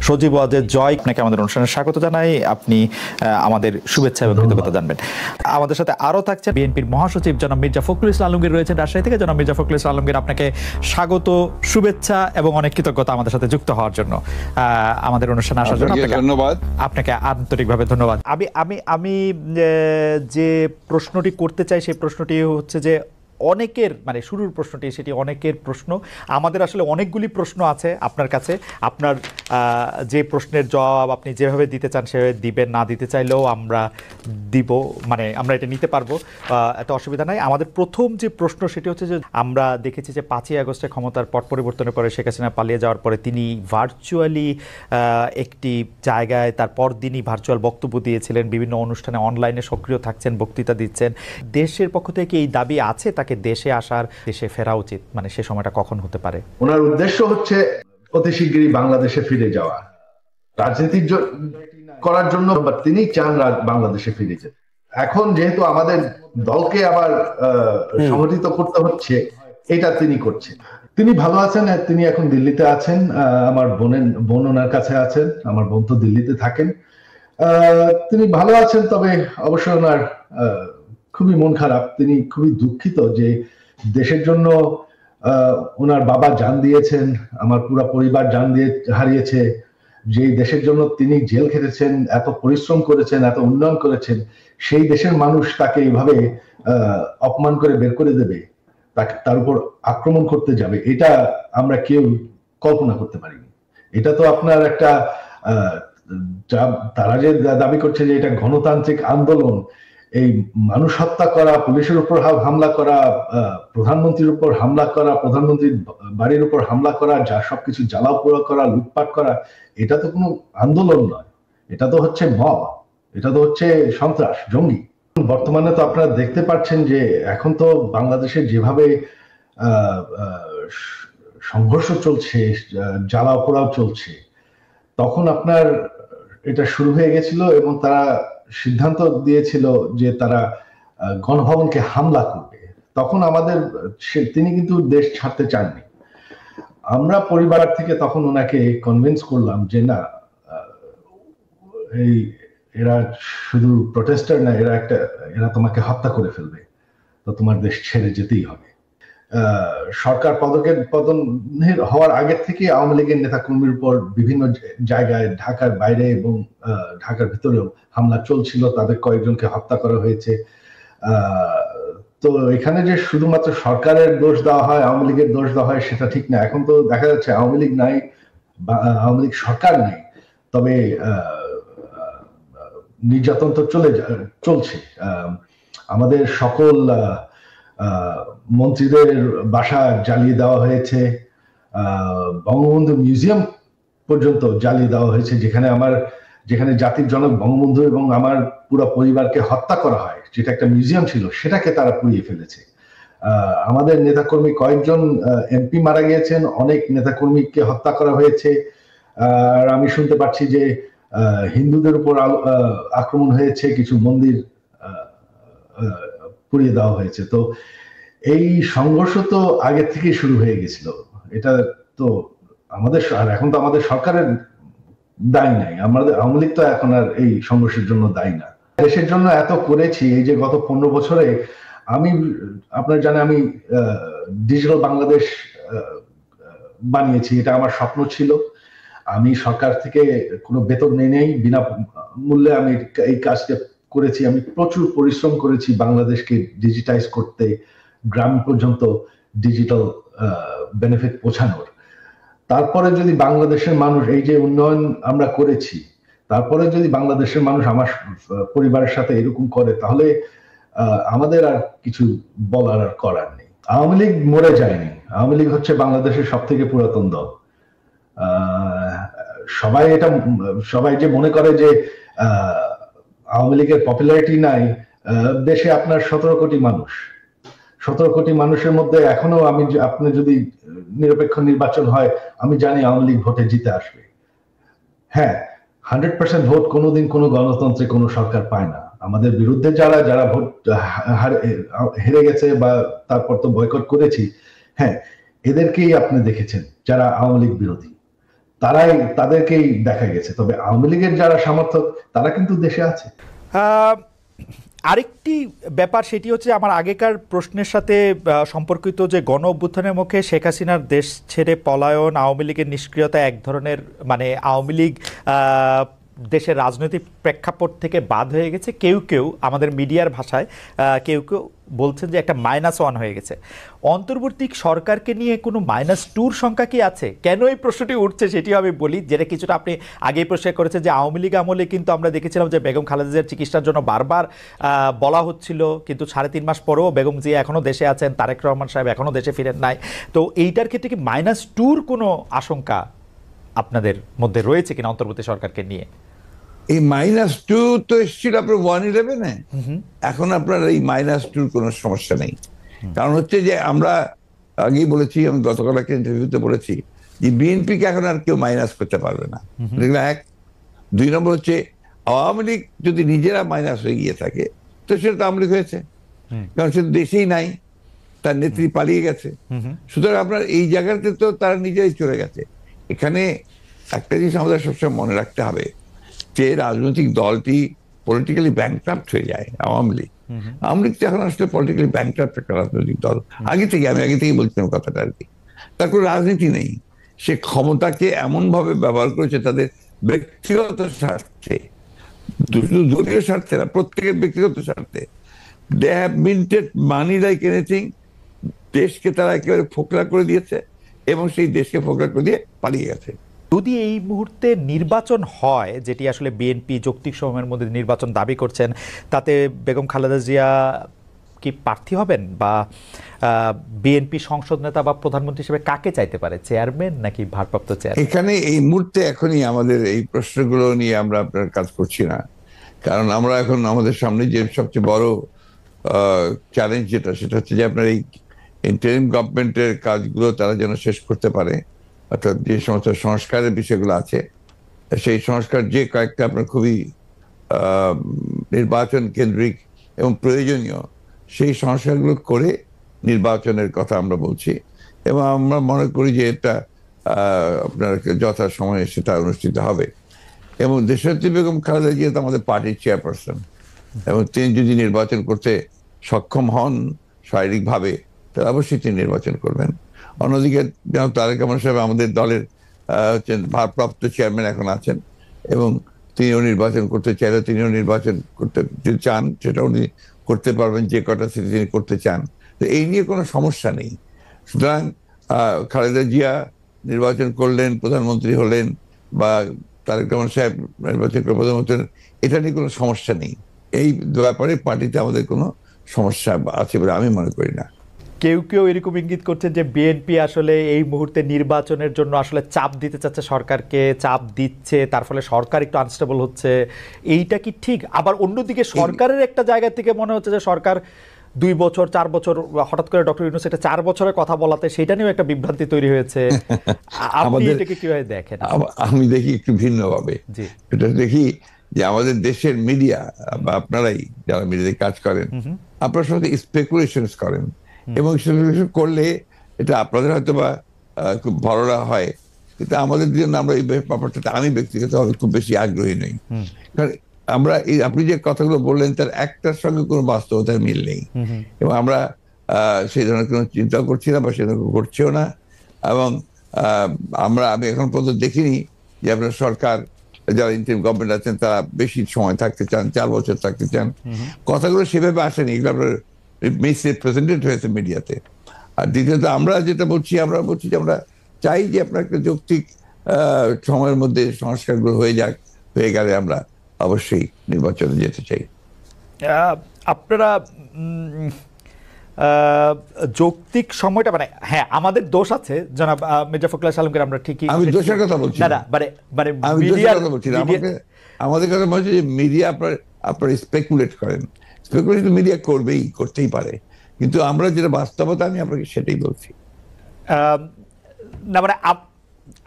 সজীব ওয়াজেদ জয়, আপনাকে আমাদের অনুষ্ঠানে স্বাগত জানাই। আপনি আমাদের শুভেচ্ছা এবং কৃতজ্ঞতা জানবেন। আমাদের সাথে আরও থাকছে বিএনপির মহাসচিব জনাব মির্জা ফখরুল ইসলাম আলমগীর রয়েছেন রাজশাহী থেকে। জনাব মির্জা ফখরুল ইসলাম আলমগীর, আপনাকে স্বাগত, শুভেচ্ছা এবং অনেক কৃতজ্ঞতা আমাদের সাথে যুক্ত হওয়ার জন্য, আমাদের অনুষ্ঠানে আসার জন্য ধন্যবাদ। আপনাকে আন্তরিকভাবে ধন্যবাদ। আমি যে প্রশ্নটি করতে চাই সেই প্রশ্নটি হচ্ছে যে অনেকের মানে শুরুর প্রশ্নটি সেটি অনেকের প্রশ্ন। আমাদের আসলে অনেকগুলি প্রশ্ন আছে আপনার কাছে। আপনার যে প্রশ্নের জবাব আপনি যেভাবে দিতে চান সেভাবে দিবেন, না দিতে চাইলেও আমরা দিব, মানে আমরা এটা নিতে পারবো, এত অসুবিধা নাই। আমাদের প্রথম যে প্রশ্ন সেটি হচ্ছে যে আমরা দেখেছি যে 5ই আগস্টে ক্ষমতার পট পরিবর্তনের পরে শেখ হাসিনা পালিয়ে যাওয়ার পরে তিনি ভার্চুয়ালি একটি জায়গায় তার পরদিনই ভার্চুয়াল বক্তব্য দিয়েছিলেন, বিভিন্ন অনুষ্ঠানে অনলাইনে সক্রিয় থাকছেন, বক্তৃতা দিচ্ছেন। দেশের পক্ষ থেকে এই দাবি আছে তাকে দেশে আসার, দেশে ফেরা উচিত, মানে সে সময়টা কখন হতে পারে? ওনার উদ্দেশ্য হচ্ছে অতি শীঘ্রই বাংলাদেশে ফিরে যাওয়া, রাজনীতি করার জন্য তিনি চান বাংলাদেশে ফিরে যেতে। এখন যেহেতু আমাদের দলকে আবার সংগঠিত করতে হচ্ছে, এটা তিনি করছেন। তিনি ভালো আছেন, তিনি এখন দিল্লিতে আছেন। আমার বোন ওনার কাছে আছেন, আমার বোন তো দিল্লিতে থাকেন। তিনি ভালো আছেন, তবে অবশ্যই ওনার খুবই মন খারাপ। তিনি খুবই দুঃখিত যে দেশের জন্য ওনার বাবা জান দিয়েছেন, আমার পুরো পরিবার জান দিয়ে হারিয়েছে। যে দেশের জন্য তিনি জেল খেটেছেন, এত পরিশ্রম করেছেন, এত উন্নয়ন করেছেন, সেই দেশের মানুষ তাকে এইভাবে অপমান করে বের করে দেবে, তার উপর আক্রমণ করতে যাবে, এটা আমরা কেউ কল্পনা করতে পারিনি। এটা তো আপনার একটা তারা যে দাবি করছে যে এটা গণতান্ত্রিক আন্দোলন, এই মানুষ হত্যা করা, পুলিশের উপর হামলা করা, প্রধানমন্ত্রীর উপর হামলা করা, প্রধানমন্ত্রীর বাড়ির উপর হামলা করা, যা সবকিছু জ্বালাও পোড়া করা, লুটপাট করা, এটা তো কোনো আন্দোলন নয়, এটা তো হচ্ছে মব, এটা তো হচ্ছে সন্ত্রাস, জঙ্গি। বর্তমানে তো আপনারা দেখতে পাচ্ছেন যে এখন তো বাংলাদেশে যেভাবে সংঘর্ষ চলছে, জ্বালাও পোড়াও চলছে, তখন আপনার এটা শুরু হয়ে গেছিল এবং তারা সিদ্ধান্ত দিয়েছিল যে তারা গণভবনকে হামলা করবে। তখন তিনি কিন্তু দেশ ছাড়তে চাননি। আমরা পরিবার থেকে তখন ওনাকে কনভিন্স করলাম যে না, এরা শুধু প্রোটেস্টার না, এরা তোমাকে হত্যা করে ফেলবে, তো তোমার দেশ ছেড়ে যেতেই হবে। সরকার পতন হওয়ার আগের থেকে আওয়ামী লীগের নেতাকর্মীর উপর বিভিন্ন জায়গায় ঢাকার বাইরে এবং ঢাকার ভিতরেও হামলা চলছিল, তাদের কয়েকজনকে হত্যা করা হয়েছে। তো এখানে যে শুধুমাত্র সরকারের দোষ দেওয়া হয়, আওয়ামী লীগের দোষ দেওয়া হয়, সেটা ঠিক না। এখন তো দেখা যাচ্ছে আওয়ামী লীগ নাই, আওয়ামী লীগ সরকার নেই, তবে নির্যাতন তো চলছে। আমাদের সকল মন্ত্রীদের বাসা জ্বালিয়ে দেওয়া হয়েছে, বঙ্গবন্ধু মিউজিয়াম পর্যন্ত জ্বালিয়ে দেওয়া হয়েছে, যেখানে জাতির জনক বঙ্গবন্ধু এবং আমার পুরো পরিবারকে হত্যা করা হয়, যেটা একটা মিউজিয়াম ছিল, সেটাকে তারা পুড়িয়ে ফেলেছে। আমাদের নেতাকর্মী কয়েকজন এমপি মারা গিয়েছেন, অনেক নেতাকর্মীকে হত্যা করা হয়েছে। আর আমি শুনতে পাচ্ছি যে হিন্দুদের উপর আক্রমণ হয়েছে, কিছু মন্দির পুড়িয়ে দেওয়া হয়েছে। তো এই সংঘর্ষ তো আগে থেকেই শুরু হয়ে গেছিল। এটা তো এখন তো আমাদের সরকারের দায়ী নাই, আমাদের আওয়ামী লীগ তো এখন আর এই সংঘর্ষের জন্য দায়ী না। দেশের জন্য এত করেছি, এই যে গত 15 বছরে আপনার জানেন আমি ডিজিটাল বাংলাদেশ বানিয়েছি, এটা আমার স্বপ্ন ছিল। আমি সরকার থেকে কোনো বেতন নেই, বিনা মূল্যে আমি এই কাজটা করেছি। আমি প্রচুর পরিশ্রম করেছি বাংলাদেশকে ডিজিটাইজ করতে, গ্রাম পর্যন্ত ডিজিটাল বেনিফিট পৌঁছানোর। তারপরে যদি বাংলাদেশের মানুষ, এই যে উন্নয়ন আমরা করেছি, তারপরে যদি বাংলাদেশের মানুষ আমার পরিবারের সাথে এরকম করে, তাহলে আমাদের আর কিছু বলার আর করার নেই। আওয়ামী লীগ মরে যায়নি, আওয়ামী লীগ হচ্ছে বাংলাদেশের সব থেকে পুরাতন দল। সবাই যে মনে করে যে আওয়ামী লীগের পপুলারিটি নাই, দেশে আপনার 17 কোটি মানুষ, 17 কোটি মানুষের মধ্যে এখনো আপনি যদি নিরপেক্ষ নির্বাচন হয়, আমি জানি আওয়ামী লীগ ভোটে জিতে আসবে। হ্যাঁ, 100% ভোট কোনোদিন কোনো গণতন্ত্রে কোনো সরকার পায় না। আমাদের বিরুদ্ধে যারা ভোট হেরে গেছে বা তারপর তো বয়কট করেছি, হ্যাঁ, এদেরকেই আপনি দেখেছেন যারা আওয়ামী লীগ বিরোধী। তাদেরকেই দেখা গেছে। তবে আওয়ামী লীগের যারা সমর্থক তারা কিন্তু দেশে আছে। আরেকটি ব্যাপার সেটি হচ্ছে আমার আগেকার প্রশ্নের সাথে সম্পর্কিত, যে গণ অভ্যুত্থানের মুখে শেখ হাসিনার দেশ ছেড়ে পলায়ন, আওয়ামী লীগের নিষ্ক্রিয়তা এক ধরনের, মানে আওয়ামী লীগ দেশের রাজনৈতিক প্রেক্ষাপট থেকে বাদ হয়ে গেছে, কেউ কেউ আমাদের মিডিয়ার ভাষায় কেউ কেউ বলছেন যে একটা -1 হয়ে গেছে। অন্তর্বর্তী সরকারকে নিয়ে কোনো -2 সংখ্যা কি আছে? কেন এই প্রশ্নটি উঠছে সেটিও আমি বলি, যেটা কিছুটা আপনি আগেই প্রশ্ন করেছেন যে আওয়ামী লীগ আমলে কিন্তু আমরা দেখেছিলাম যে বেগম খালেদা জিয়ার চিকিৎসার জন্য বারবার বলা হচ্ছিল, কিন্তু 3.5 মাস পরেও বেগম জিয়া এখনও দেশে আছেন, তারেক রহমান সাহেব এখনও দেশে ফিরেন নাই। তো এইটার ক্ষেত্রে কি -2 কোনো আশঙ্কা আপনাদের মধ্যে রয়েছে কিনা অন্তর্বর্তী সরকারকে নিয়ে? এই -2 তো এসেছিল আপনার 1/11-এ। এখন আপনার এই -2 কোনো সমস্যা নেই। কারণ হচ্ছে যে আমরা আগেই বলেছি, আমি গতকাল একটা ইন্টারভিউতে বলেছি যে বিএনপিকে এখন আর কেউ মাইনাস করতে পারবে না। এক, 2 নম্বর হচ্ছে আওয়ামী লীগ যদি নিজেরা মাইনাস হয়ে গিয়ে থাকে তো সেটা তো আওয়ামী লীগ হয়েছে, কারণ সে দেশেই নাই, তার নেত্রী পালিয়ে গেছে। সুতরাং আপনার এই জায়গাতে তো তারা নিজেরাই চলে গেছে। এখানে একটা জিনিস আমাদের সবসময় মনে রাখতে হবে যে রাজনৈতিক দলটি পলিটিক্যালি ব্যাংক্রাফট হয়ে যায়। আওয়ামী লীগ তো এখন আসলে পলিটিক্যালি ব্যাংক্রাফট একটা রাজনৈতিক দল। আমি আগে থেকেই বলছিলাম কথাটা আর কি। তার কোনো রাজনীতি নেই, সে ক্ষমতাকে এমন ভাবে ব্যবহার করেছে তাদের ব্যক্তিগত স্বার্থে, দলীয় স্বার্থে না, প্রত্যেকের ব্যক্তিগত স্বার্থে। They have minted money like anything. দেশকে তারা একেবারে ফোকলা করে দিয়েছে এবং সেই দেশকে ফোকলা করে দিয়ে পালিয়ে গেছে। যদি এই মুহূর্তে নির্বাচন হয়, যেটি আসলে বিএনপি যৌক্তিক সময়ের মধ্যে নির্বাচন দাবি করছেন, তাতে বেগম খালেদা জিয়া কি প্রার্থী হবেন, বা বিএনপি সংসদ নেতা বা প্রধানমন্ত্রী হিসেবে কাকে চাইতে পারে, চেয়ারম্যান নাকি ভারপ্রাপ্ত চেয়ারম্যান? এখানে এই মুহূর্তে এখনই আমাদের এই প্রশ্নগুলো নিয়ে আমরা আপনার কাজ করছি না, কারণ আমরা এখন আমাদের সামনে যে সবচেয়ে বড় চ্যালেঞ্জ সেটা হচ্ছে যে আপনার এই ইন্টারিম গভর্নমেন্টের কাজগুলো তারা যেন শেষ করতে পারে, অর্থাৎ যে সমস্ত সংস্কারের বিষয়গুলো আছে সেই সংস্কার যে কয়েকটা আপনার খুবই নির্বাচন কেন্দ্রিক এবং প্রয়োজনীয়, সেই সংস্কারগুলো করে নির্বাচনের কথা আমরা বলছি। এবং আমরা মনে করি যে এটা আপনার যথা সময়ে সেটা অনুষ্ঠিত হবে। এবং দেশনেত্রী বেগম খালেদা জিয়া তো আমাদের পার্টির চেয়ারপারসন, এবং তিনি যদি নির্বাচন করতে সক্ষম হন শারীরিকভাবে তাহলে অবশ্যই তিনি নির্বাচন করবেন। অন্যদিকে যেমন তারেক রহমান সাহেব আমাদের দলের ভারপ্রাপ্ত চেয়ারম্যান এখন আছেন, এবং তিনিও নির্বাচন করতে চাইলে তিনিও নির্বাচন করতে যদি চান সেটা উনি করতে পারবেন, যে কটা সিটি তিনি করতে চান। তো এই নিয়ে কোনো সমস্যা নেই। সুতরাং খালেদা জিয়া নির্বাচন করলেন, প্রধানমন্ত্রী হলেন, বা তারেক রহমান সাহেব নির্বাচন করে প্রধানমন্ত্রী, এটা নিয়ে কোনো সমস্যা নেই। এই ব্যাপারে পার্টিতে আমাদের কোনো সমস্যা আছে বলে আমি মনে করি না। কেউ কেউ এরকম ইঙ্গিত করছেন যে বিএনপি আসলে এই মুহূর্তে নির্বাচনের জন্য আসলে চাপ দিতে চাচ্ছে, সরকারকে চাপ দিচ্ছে, তার ফলে সরকার একটু আনস্টেবল হচ্ছে। এইটা কি ঠিক? আবার অন্যদিকে সরকারের একটা জায়গা থেকে মনে হচ্ছে যে সরকার 2 বছর 4 বছর, হঠাৎ করে ডক্টর ইউনূস একটা 4 বছরের কথা বলাতে সেটা নিয়েও একটা বিভ্রান্তি তৈরি হয়েছে। আপনি এটাকে কিভাবে দেখেন? আমি দেখি একটু ভিন্নভাবে। এটা দেখি যে আমাদের দেশের মিডিয়া বা আপনারাই যারা মিডিয়াতে কাজ করেন, আপনারা সঙ্গে স্পেকুলেশনস করেন, এবং স্পেকুলেশন করলে এটা আপনাদের হয়তো বা খুব ভররা হয়, কিন্তু আমাদের জন্য আমরা এই ব্যাপারটাতে আমি ব্যক্তিগতভাবে খুব বেশি আগ্রহী নই। কারণ আমরা এই আপনি যে কথাগুলো বললেন তার একটার সঙ্গে কোনো বাস্তবতার মিল নেই, এবং আমরা সেই ধরনের কোনো চিন্তা করছি না বা সে ধরনের করছেও না। এবং আমি এখন পর্যন্ত দেখিনি যে আপনার সরকার যারা ইন্টারিম গভর্নমেন্ট আছেন তারা বেশি সময় থাকতে চান, 4 বছর থাকতে চান। কথাগুলো সেভাবে আসেনি, এগুলো আপনার মিসরিপ্রেজেন্টেড হয়েছে মিডিয়াতে। আর দ্বিতীয়ত আমরা যেটা বলছি, আমরা বলছি যে আমরা চাই যে আপনার একটা যৌক্তিক সময়ের মধ্যে সংস্কারগুলো হয়ে গেলে আমরা অবশ্যই নির্বাচনে যেতে চাই। আপনারা যৌক্তিক সময়টা, মানে হ্যাঁ আমাদের দোষ আছে জনাব মির্জা ফখরুল ইসলাম আলমগীর, আমরা ঠিকই, আমি দোষের কথা বলছি না, আমাদের কথা বলছি যে মিডিয়া আপনার স্পেকুলেট করেন, স্পেকুলেশন মিডিয়া করতেই পারে, কিন্তু আমরা যেটা বাস্তবতা আমি আপনাকে সেটাই বলছি। না মানে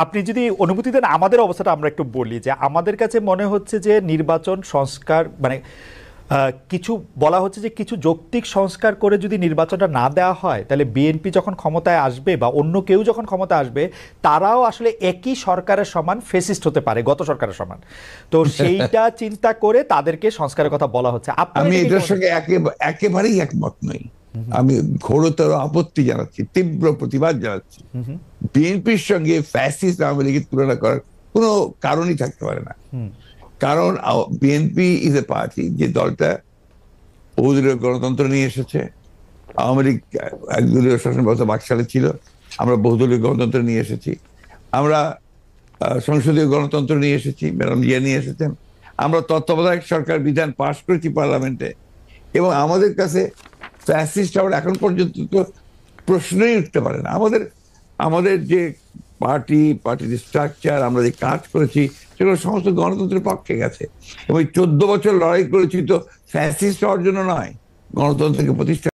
আপনি যদি অনুমতি দেন আমাদের অবস্থাটা আমরা একটু বলি, যে আমাদের কাছে মনে হচ্ছে যে নির্বাচন সংস্কার, মানে কিছু বলা হচ্ছে যে কিছু যৌক্তিক সংস্কার করে যদি নির্বাচনটা না দেওয়া হয় তাহলে বিএনপি যখন ক্ষমতায় আসবে বা অন্য কেউ যখন ক্ষমতায় আসবে তারাও আসলে একই সরকারের সমান ফেসিস্ট হতে পারে, গত সরকারের সমান। তো সেইটা চিন্তা করে তাদেরকে সংস্কারের কথা বলা হচ্ছে। আমি এটার সঙ্গে একেবারেই একমত নই। আমি ঘোরতর আপত্তি জানাচ্ছি, তীব্র প্রতিবাদ জানাচ্ছি। বিএনপির সঙ্গে ফ্যাসিস্ট আওয়ামী লীগের তুলনা করার কোনো কারণই থাকতে পারে না। কারণ বিএনপি ইজ এ পার্টি, যে দলটা বহুদলীয় গণতন্ত্র নিয়ে এসেছে। আওয়ামী লীগ একদলীয় শাসন ব্যবস্থা বাকশালে ছিল, আমরা বহুদলীয় গণতন্ত্র নিয়ে এসেছি। আমরা সংসদীয় গণতন্ত্র নিয়ে এসেছি, ম্যাডাম জিয়া নিয়ে এসেছেন। আমরা তত্ত্বাবধায়ক সরকার বিধান পাশ করেছি পার্লামেন্টে, এবং আমাদের কাছে ফ্যাসিস্ট হওয়ার এখন পর্যন্ত তো প্রশ্নই উঠতে পারে না। আমাদের যে পার্টির স্ট্রাকচার, আমরা যে কাজ করেছি, সেগুলো সমস্ত গণতন্ত্রের পক্ষে গেছে। এবং 14 বছর লড়াই করেছি তো ফ্যাসিস্ট হওয়ার জন্য নয়, গণতন্ত্রকে প্রতিষ্ঠা